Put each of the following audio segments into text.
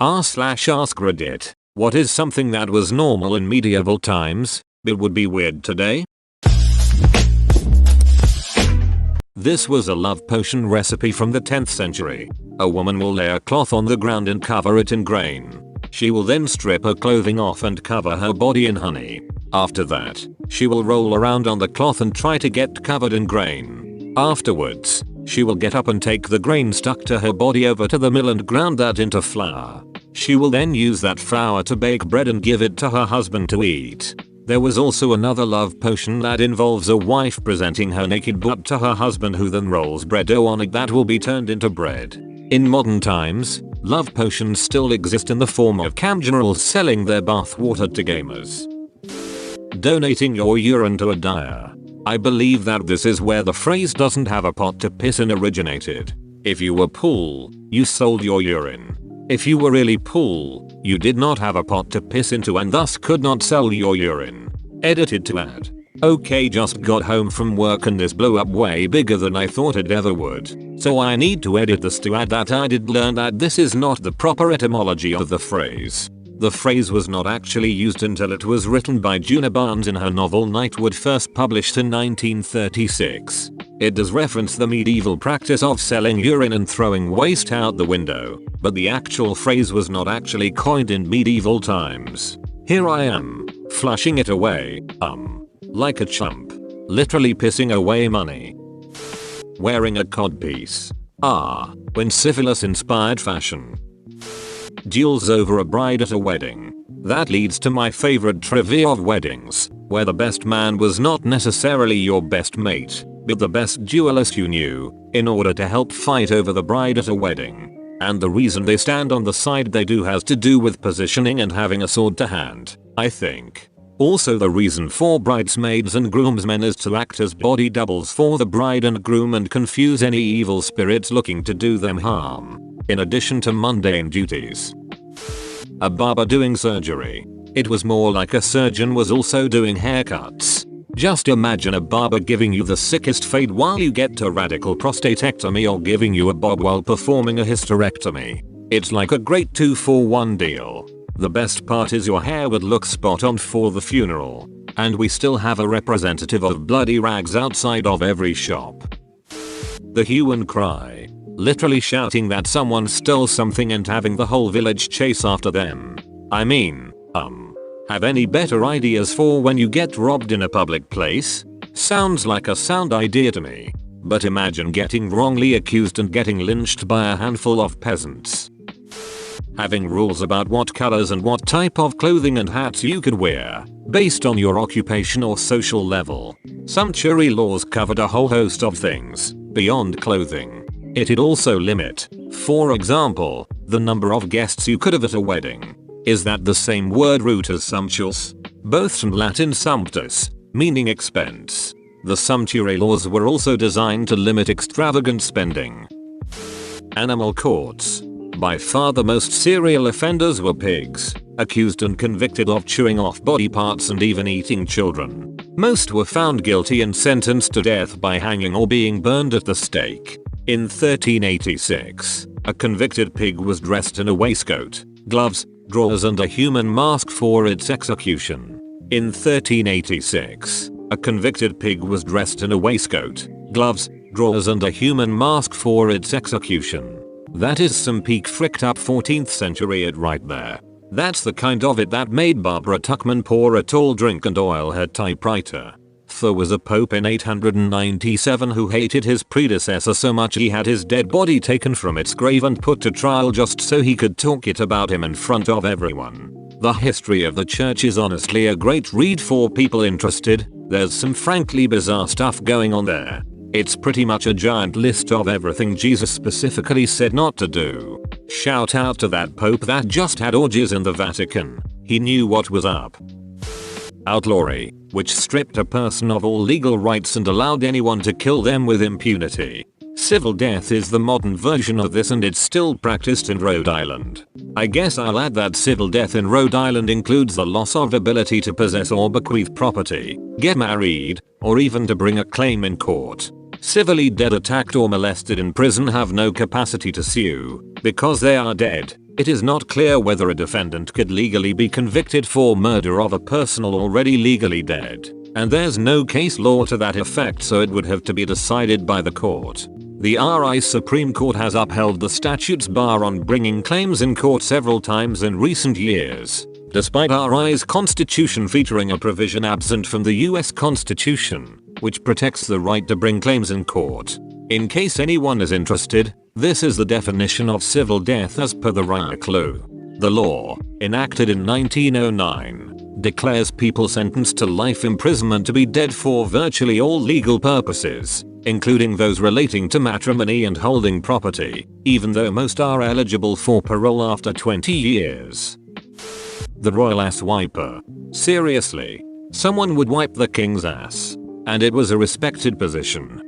r/ask Reddit. What is something that was normal in medieval times, but would be weird today? This was a love potion recipe from the 10th century. A woman will lay a cloth on the ground and cover it in grain. She will then strip her clothing off and cover her body in honey. After that, she will roll around on the cloth and try to get covered in grain. Afterwards, she will get up and take the grain stuck to her body over to the mill and ground that into flour. She will then use that flour to bake bread and give it to her husband to eat. There was also another love potion that involves a wife presenting her naked butt to her husband, who then rolls bread dough on it that will be turned into bread. In modern times, love potions still exist in the form of cam generals selling their bath water to gamers. Donating your urine to a dyer. I believe that this is where the phrase "doesn't have a pot to piss in" originated. If you were poor, you sold your urine. If you were really poor, you did not have a pot to piss into and thus could not sell your urine. Edited to add. Okay, just got home from work and this blew up way bigger than I thought it ever would. So I need to edit this to add that I did learn that this is not the proper etymology of the phrase. The phrase was not actually used until it was written by Juna Barnes in her novel Nightwood, first published in 1936. It does reference the medieval practice of selling urine and throwing waste out the window, but the actual phrase was not actually coined in medieval times. Here I am, flushing it away, like a chump. Literally pissing away money. Wearing a codpiece. When syphilis-inspired fashion. Duels over a bride at a wedding. That leads to my favorite trivia of weddings, where the best man was not necessarily your best mate, but the best duelist you knew, in order to help fight over the bride at a wedding. And the reason they stand on the side they do has to do with positioning and having a sword to hand, I think. Also, the reason for bridesmaids and groomsmen is to act as body doubles for the bride and groom and confuse any evil spirits looking to do them harm, in addition to mundane duties. A barber doing surgery. It was more like a surgeon was also doing haircuts. Just imagine a barber giving you the sickest fade while you get a radical prostatectomy, or giving you a bob while performing a hysterectomy. It's like a great 2-for-1 deal. The best part is your hair would look spot on for the funeral. And we still have a representative of bloody rags outside of every shop. The hue and cry. Literally shouting that someone stole something and having the whole village chase after them. I mean, have any better ideas for when you get robbed in a public place? Sounds like a sound idea to me. But imagine getting wrongly accused and getting lynched by a handful of peasants. Having rules about what colors and what type of clothing and hats you could wear, based on your occupation or social level. Sumptuary laws covered a whole host of things, beyond clothing. It'd also limit, for example, the number of guests you could have at a wedding. Is that the same word root as sumptuous? Both from Latin sumptus, meaning expense. The sumptuary laws were also designed to limit extravagant spending. Animal courts. By far the most serial offenders were pigs, accused and convicted of chewing off body parts and even eating children. Most were found guilty and sentenced to death by hanging or being burned at the stake. In 1386, a convicted pig was dressed in a waistcoat, gloves, drawers and a human mask for its execution. In 1386, a convicted pig was dressed in a waistcoat, gloves, drawers and a human mask for its execution. That is some peak fricked up 14th century it right there. That's the kind of it that made Barbara Tuchman pour a tall drink and oil her typewriter. There was a pope in 897 who hated his predecessor so much he had his dead body taken from its grave and put to trial just so he could talk it about him in front of everyone. The history of the church is honestly a great read for people interested. There's some frankly bizarre stuff going on there. It's pretty much a giant list of everything Jesus specifically said not to do. Shout out to that pope that just had orgies in the Vatican. He knew what was up. Outlawry, which stripped a person of all legal rights and allowed anyone to kill them with impunity. Civil death is the modern version of this and it's still practiced in Rhode Island. I guess I'll add that civil death in Rhode Island includes the loss of ability to possess or bequeath property, get married, or even to bring a claim in court. Civilly dead attacked or molested in prison have no capacity to sue, because they are dead. It is not clear whether a defendant could legally be convicted for murder of a person already legally dead, and there's no case law to that effect, so it would have to be decided by the court. The RI Supreme Court has upheld the statute's bar on bringing claims in court several times in recent years, despite RI's constitution featuring a provision absent from the US Constitution, which protects the right to bring claims in court. In case anyone is interested, this is the definition of civil death as per the Riot Law. The law, enacted in 1909, declares people sentenced to life imprisonment to be dead for virtually all legal purposes, including those relating to matrimony and holding property, even though most are eligible for parole after 20 years. The royal ass wiper. Seriously, someone would wipe the king's ass, and it was a respected position.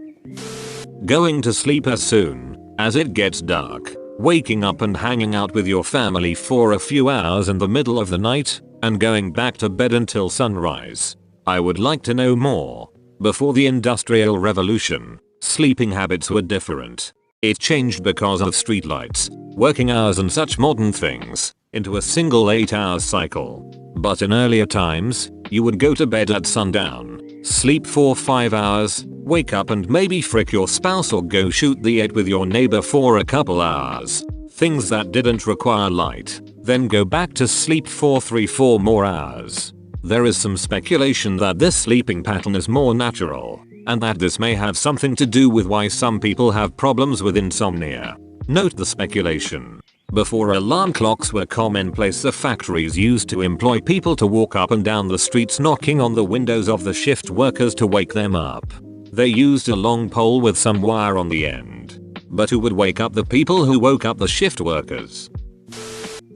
Going to sleep as soon as it gets dark, waking up and hanging out with your family for a few hours in the middle of the night, and going back to bed until sunrise. I would like to know more. Before the Industrial Revolution, sleeping habits were different. It changed because of streetlights, working hours and such modern things, into a single 8-hour cycle. But in earlier times, you would go to bed at sundown, sleep for 5 hours, wake up and maybe frick your spouse or go shoot the 8 with your neighbor for a couple hours. Things that didn't require light. Then go back to sleep for 3-4 more hours. There is some speculation that this sleeping pattern is more natural, and that this may have something to do with why some people have problems with insomnia. Note the speculation. Before alarm clocks were commonplace, the factories used to employ people to walk up and down the streets knocking on the windows of the shift workers to wake them up. They used a long pole with some wire on the end. But who would wake up the people who woke up the shift workers?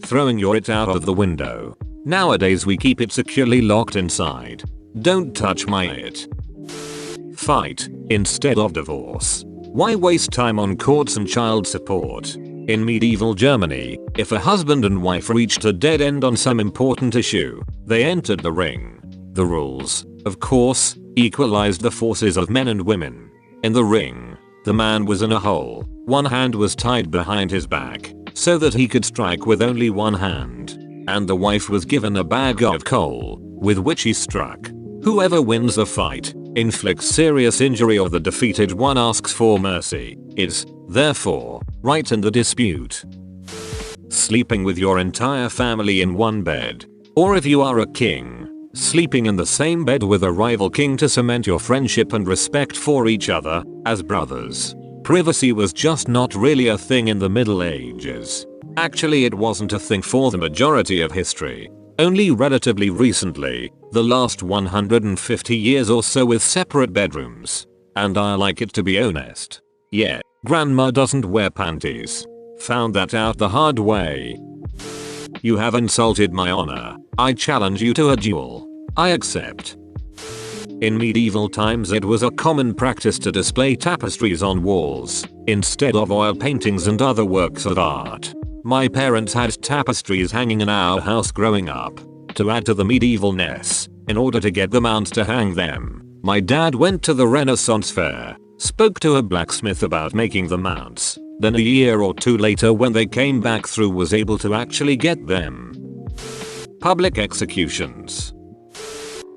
Throwing your it out of the window. Nowadays we keep it securely locked inside. Don't touch my it. Fight instead of divorce. Why waste time on courts and child support? In medieval Germany, if a husband and wife reached a dead end on some important issue, they entered the ring. The rules, of course, equalized the forces of men and women. In the ring, the man was in a hole, one hand was tied behind his back, so that he could strike with only one hand. And the wife was given a bag of coal, with which he struck. Whoever wins the fight, inflicts serious injury, or the defeated one asks for mercy, is, therefore, right in the dispute. Sleeping with your entire family in one bed. Or if you are a king, sleeping in the same bed with a rival king to cement your friendship and respect for each other, as brothers. Privacy was just not really a thing in the Middle Ages. Actually, it wasn't a thing for the majority of history. Only relatively recently, the last 150 years or so, with separate bedrooms. And I like it, to be honest. Yeah, grandma doesn't wear panties. Found that out the hard way. You have insulted my honor. I challenge you to a duel. I accept. In medieval times it was a common practice to display tapestries on walls, instead of oil paintings and other works of art. My parents had tapestries hanging in our house growing up. To add to the medievalness, in order to get the mounts to hang them, my dad went to the Renaissance fair, spoke to a blacksmith about making the mounts, then a year or two later, when they came back through, was able to actually get them. Public executions.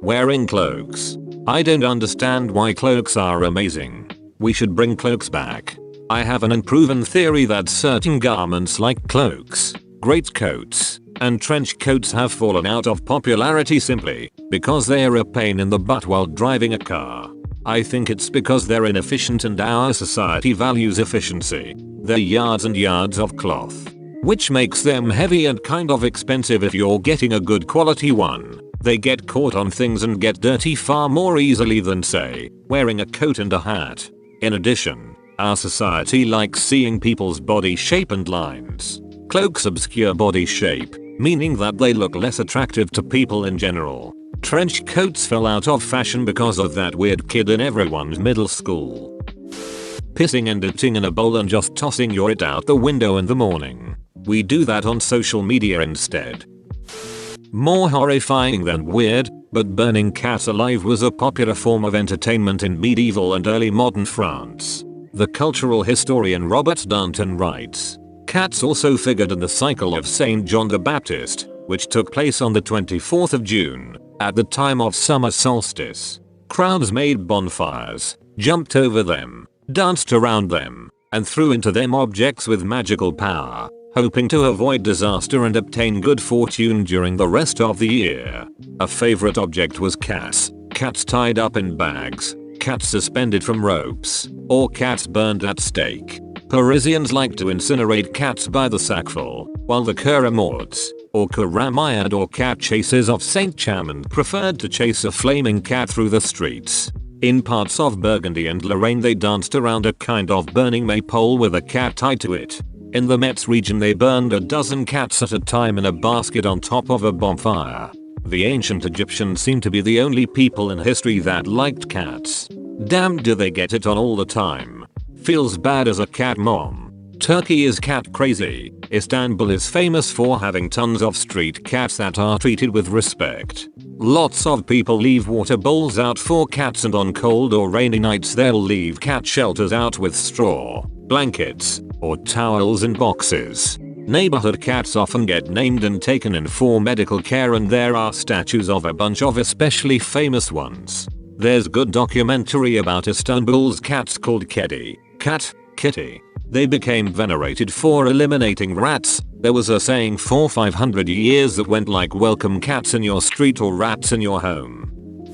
Wearing cloaks. I don't understand why cloaks are amazing. We should bring cloaks back. I have an unproven theory that certain garments like cloaks, greatcoats, and trench coats have fallen out of popularity simply because they are a pain in the butt while driving a car. I think it's because they're inefficient and our society values efficiency. They're yards and yards of cloth, which makes them heavy and kind of expensive if you're getting a good quality one. They get caught on things and get dirty far more easily than, say, wearing a coat and a hat. In addition, our society likes seeing people's body shape and lines. Cloaks obscure body shape, meaning that they look less attractive to people in general. Trench coats fell out of fashion because of that weird kid in everyone's middle school pissing and eating in a bowl and just tossing your it out the window in the morning. We do that on social media instead. More horrifying than weird, but burning cats alive was a popular form of entertainment in medieval and early modern France. The cultural historian Robert Dunton writes, Cats also figured in the cycle of St. John the Baptist, which took place on the 24th of June, at the time of summer solstice. Crowds made bonfires, jumped over them, danced around them, and threw into them objects with magical power, hoping to avoid disaster and obtain good fortune during the rest of the year. A favorite object was cats tied up in bags, cats suspended from ropes, or cats burned at stake. Parisians like to incinerate cats by the sackful, while the Caramords, or Caramilliard or cat chasers of Saint Chamond preferred to chase a flaming cat through the streets. In parts of Burgundy and Lorraine they danced around a kind of burning maypole with a cat tied to it. In the Metz region they burned a dozen cats at a time in a basket on top of a bonfire. The ancient Egyptians seem to be the only people in history that liked cats. Damn, do they get it on all the time. Feels bad as a cat mom. Turkey is cat crazy. Istanbul is famous for having tons of street cats that are treated with respect. Lots of people leave water bowls out for cats, and on cold or rainy nights they'll leave cat shelters out with straw, blankets, or towels in boxes. Neighborhood cats often get named and taken in for medical care, and there are statues of a bunch of especially famous ones. There's good documentary about Istanbul's cats called Kedi, cat, kitty. They became venerated for eliminating rats. There was a saying for 500 years that went like, welcome cats in your street or rats in your home.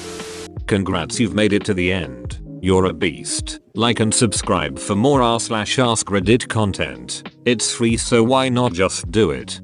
Congrats, you've made it to the end. You're a beast. Like and subscribe for more r/ask Reddit content. It's free, so why not just do it.